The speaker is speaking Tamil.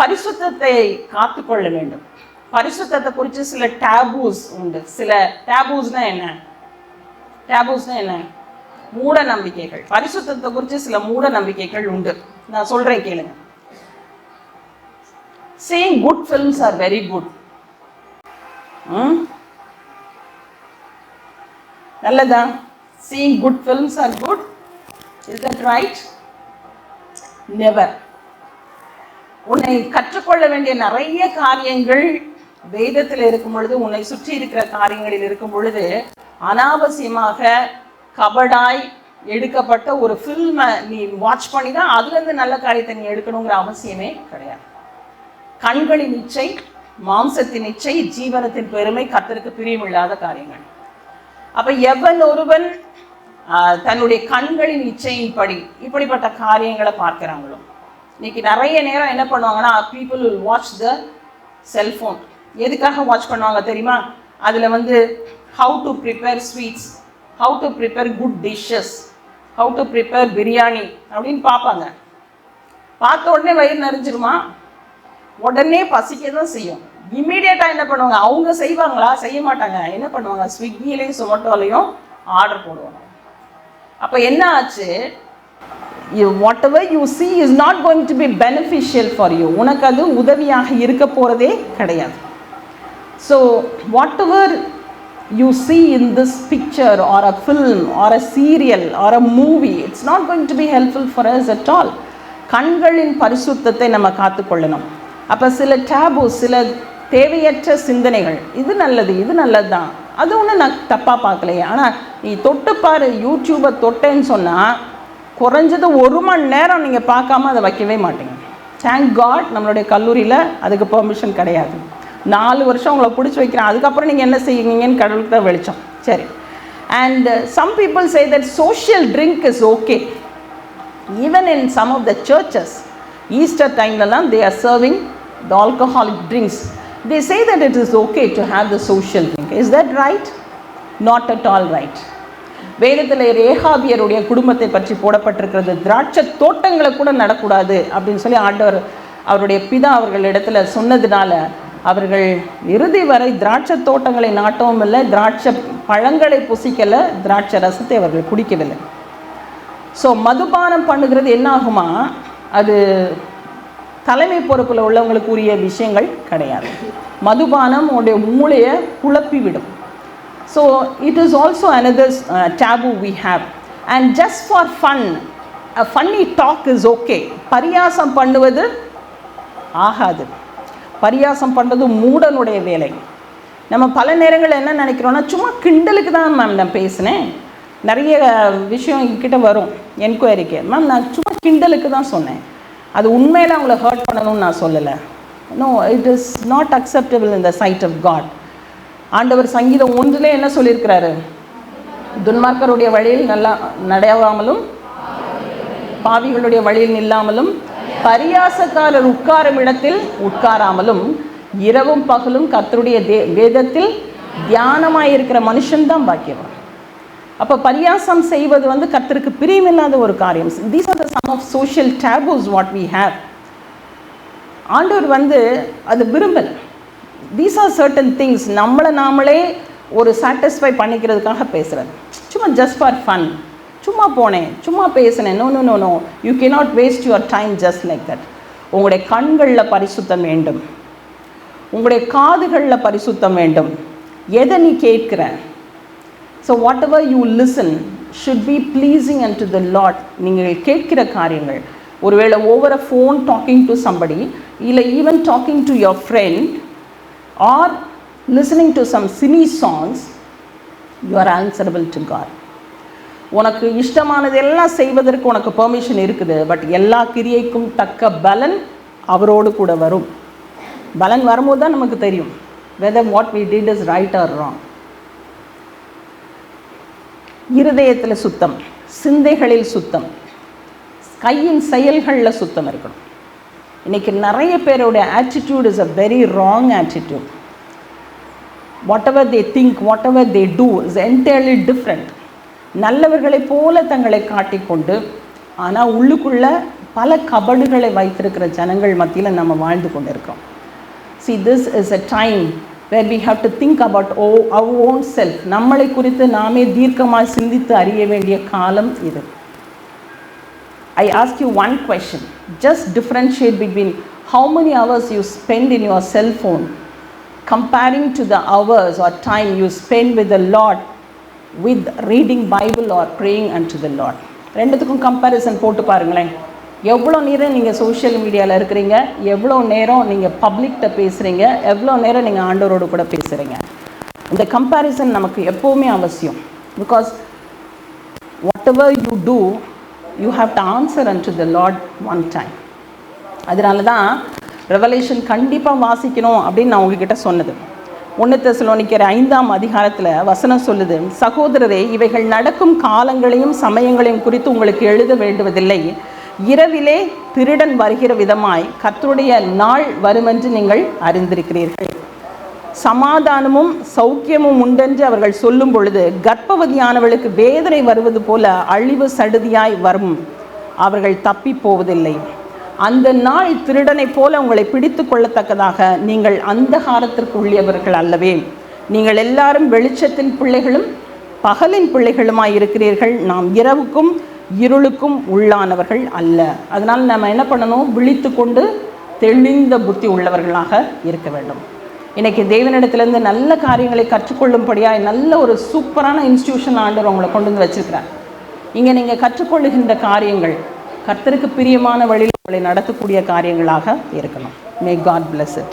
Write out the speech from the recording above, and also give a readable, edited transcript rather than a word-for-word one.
பரிசுத்தத்தை காத்துக்கொள்ள வேண்டும். பரிசுத்தத்தை குறித்து சில டேபூஸ் உண்டு. சில டேபூஸ்னா என்ன? டேபூஸ்னா என்ன? மூட நம்பிக்கைகள். பரிசுத்தத்தை குறித்து சில மூட நம்பிக்கைகள் உண்டு. நான் சொல்றேன் கேளுங்க. Seeing good films are very good. நல்லதா? Seeing good films are good. Is that right? Never. உன்னை கற்றுக்கொள்ள வேண்டிய நிறைய காரியங்கள் வேதத்தில் இருக்கும் பொழுது, உன்னை சுற்றி இருக்கிற காரியங்களில் இருக்கும் பொழுது, அனாவசியமாக கபடாய் எடுக்கப்பட்ட ஒரு ஃபில்மை நீ வாட்ச் பண்ணி தான் அதுலேருந்து நல்ல காரியத்தை நீ எடுக்கணுங்கிற அவசியமே கிடையாது. கண்களின் இச்சை, மாம்சத்தின் இச்சை, ஜீவனத்தின் பெருமை கர்த்தருக்கு பிரியமில்லாத காரியங்கள். அப்ப எவன் ஒருவன் தன்னுடைய கண்களின் இச்சையின்படி இப்படிப்பட்ட காரியங்களை பார்க்கிறாங்களோ, இன்னைக்கு நிறைய நேரம் என்ன பண்ணுவாங்கன்னா, people will watch the cellphone. எதுக்காக வாட்ச் பண்ணுவாங்க தெரியுமா? அதில் வந்து how to prepare sweets, how to prepare good dishes, how to prepare biryani அப்படின்னு பார்ப்பாங்க. பார்த்த உடனே வயிறு நிறைஞ்சிருமா? உடனே பசிக்க தான் செய்யும். இம்மீடியட்டாக என்ன பண்ணுவாங்க? அவங்க செய்வாங்களா? செய்ய மாட்டாங்க. என்ன பண்ணுவாங்க? ஸ்விக்கிலையும் சொமேட்டோலையும் ஆர்டர் போடுவாங்க. அப்போ என்ன ஆச்சு? whatever you see is not going to be beneficial for you. உனக்கு அது உதவியாக இருக்க போகிறதே கிடையாது. So whatever you see in this picture or a film or a serial or a movie, it's not going to be helpful for us at all. கண்களின் பரிசுத்தத்தை நம்ம காத்துக்கொள்ளணும். அப்போ சில டேபு, சில தேவையற்ற சிந்தனைகள், இது நல்லது, இது நல்லது தான், அது ஒன்று நான் தப்பாக பார்க்கலையே. ஆனால் நீ தொட்டுப்பாரு, யூடியூப்பை தொட்டேன்னு சொன்னால் குறைஞ்சது 1 மணி நேரம் நீங்கள் பார்க்காம அதை வைக்கவே மாட்டீங்க. தேங்க் காட் நம்மளுடைய கல்லூரியில் அதுக்கு பெர்மிஷன் கிடையாது. 4 வருஷம் உங்களை பிடிச்சி வைக்கிறேன், அதுக்கப்புறம் நீங்கள் என்ன செய்வீங்கன்னு கடவுளுக்கு தான் வெளிச்சம். சரி. And some people say that social drink is okay. Even in some of the churches, Easter டைம்லலாம் they are serving the alcoholic drinks. They say that it is okay to have the social drink. Is that right? Not at all right. வேதத்தில் ரேகாபியருடைய குடும்பத்தை பற்றி போடப்பட்டிருக்கிறது. திராட்சை தோட்டங்களை கூட நடக்கூடாது அப்படின்னு சொல்லி ஆண்டவர் அவருடைய பிதா அவர்கள் இடத்துல சொன்னதுனால அவர்கள் இறுதி வரை திராட்சை தோட்டங்களை நாட்டவும் இல்லை, திராட்சை பழங்களை புசிக்கலை, திராட்சை ரசத்தை அவர்கள் குடிக்கவில்லை. ஸோ மதுபானம் பண்ணுகிறது என்ன ஆகுமா? அது தலைமை பொறுப்பில் உள்ளவங்களுக்கு உரிய விஷயங்கள் கிடையாது. மதுபானம் உடைய மூளையை குழப்பிவிடும். So it is also another taboo we have. And just for fun, a funny talk is okay. பரியாசம் பண்ணுவது ஆகாது. பரியாசம் பண்ணுறது மூடனுடைய வேலை. நம்ம பல நேரங்களில் என்ன நினைக்கிறோன்னா, சும்மா கிண்டலுக்கு தான் மேம் நான் பேசினேன். நிறைய விஷயம் என்கிட்ட வரும் என்கொயரிக்கு, மேம் நான் சும்மா கிண்டலுக்கு தான் சொன்னேன், அது உண்மையில் அவங்கள ஹர்ட் பண்ணணும்னு நான் சொல்லலை. No, it is not acceptable in the sight of God. ஆண்டவர் சங்கீதம் 1 என்ன சொல்லியிருக்கிறாரு? துன்மார்க்கருடைய வழியில் நல்லா நடையாமலும் பாவிகளுடைய வழியில் நில்லாமலும் பரியாசக்காரர் உட்காரும் இடத்தில் உட்காராமலும் இரவும் பகலும் கர்த்தருடைய வேதத்தில் தியானமாயிருக்கிற மனுஷன்தான் பாக்கியவான். அப்போ பரியாசம் செய்வது வந்து கர்த்தருக்கு பிரியமில்லாத ஒரு காரியம். These are the some of social taboos what we have. ஆண்டவர் வந்து அது விரும்பல. These are certain things. நம்மளை நாமளே ஒரு சாட்டிஸ்ஃபை பண்ணிக்கிறதுக்காக பேசுகிறது. சும்மா ஜஸ்ட் ஃபார் ஃபன், சும்மா போனேன், சும்மா பேசினேன். No no no no, you cannot waste your time just like that. உங்களுடைய கண்களில் பரிசுத்தம் வேண்டும், உங்களுடைய காதுகளில் பரிசுத்தம் வேண்டும். எதை நீ கேட்கிற? So whatever you listen should be pleasing and to the Lord. நீங்கள் கேட்கிற காரியங்கள், ஒருவேளை over a phone talking to somebody, இல்லை even talking to your friend or listening to some cine songs, you are answerable to God. உனக்கு இஷ்டமானது எல்லாம் செய்வதற்கு உனக்கு பெர்மிஷன் இருக்குது. பட் எல்லா கிரியைக்கும் தக்க பலன் அவரோடு கூட வரும். பலன் வரும்போது தான் நமக்கு தெரியும் whether what we did is right or wrong. இருதயத்தில் சுத்தம், சிந்தைகளில் சுத்தம், கையின் செயல்களில் சுத்தம் இருக்கணும். இன்றைக்கி நிறைய பேருடைய attitude is a very wrong attitude. Whatever they think, whatever they do is entirely different. நல்லவர்களைப் போல தங்களை காட்டிக்கொண்டு ஆனால் உள்ளுக்குள்ளே பல கபடுகளை வைத்திருக்கிற ஜனங்கள் மத்தியில் நம்ம வாழ்ந்து கொண்டிருக்கோம். See, this is a time where we have to think about our own self. நம்மளை குறித்து நாமே தீர்க்கமாக சிந்தித்து அறிய வேண்டிய காலம் இது. I ask you one question. Just differentiate between how many hours you spend in your cell phone comparing to the hours or time you spend with the Lord, with reading Bible or praying unto the Lord. ரெண்டுத்துக்கும் கம்பேரிசன் போட்டு பாருங்களேன். எவ்வளோ நேரம் நீங்கள் சோஷியல் மீடியாவில் இருக்கிறீங்க, எவ்வளோ நேரம் நீங்கள் பப்ளிக்கிட்ட பேசுகிறீங்க, எவ்வளோ நேரம் நீங்கள் ஆண்டவரோடு கூட பேசுகிறீங்க. இந்த கம்பேரிசன் நமக்கு எப்போவுமே அவசியம். Because whatever you do, you have to answer unto the Lord one time. அதனால தான் ரெவலேஷன் கண்டிப்பாக வாசிக்கணும் அப்படின்னு நான் உங்ககிட்ட சொன்னது. 1 தெசலோனிக்கர் 5ஆம் அதிகாரத்தில் வசனம் சொல்லுது, சகோதரரே, இவைகள் நடக்கும் காலங்களையும் சமயங்களையும் குறித்து உங்களுக்கு எழுத வேண்டுவதில்லை. இரவிலே திருடன் வருகிற விதமாய் கர்த்தருடைய நாள் வருமென்று நீங்கள் அறிந்திருக்கிறீர்கள். சமாதானமும் சௌக்கியமும் உண்டென்று அவர்கள் சொல்லும் பொழுது கர்ப்பவதியானவளுக்கு வேதனை வருவது போல அழிவு சடுதியாய் வரும், அவர்கள் தப்பி போவதில்லை. அந்த நாள் திருடனை போல உங்களை பிடித்து கொள்ளத்தக்கதாக நீங்கள் அந்தகாரத்திற்கு உள்ளவர்கள் அல்லவே. நீங்கள் எல்லாரும் வெளிச்சத்தின் பிள்ளைகளும் பகலின் பிள்ளைகளுமாய் இருக்கிறீர்கள். நாம் இரவுக்கும் இருளுக்கும் உள்ளானவர்கள் அல்ல. அதனால் நம்ம என்ன பண்ணணும்? விழித்து கொண்டு தெளிந்த புத்தி உள்ளவர்களாக இருக்க வேண்டும். இன்றைக்கி தேவனிடத்திலேருந்து நல்ல காரியங்களை கற்றுக்கொள்ளும்படியாக நல்ல ஒரு சூப்பரான இன்ஸ்டிடியூஷன் ஆண்டவர் உங்களை கொண்டு வந்து வச்சுருக்கிறார். இங்கே நீங்கள் கற்றுக்கொள்ளுகின்ற காரியங்கள் கர்த்தருக்கு பிரியமான வழியில் உங்களை நடத்தக்கூடிய காரியங்களாக இருக்கணும். May God bless it.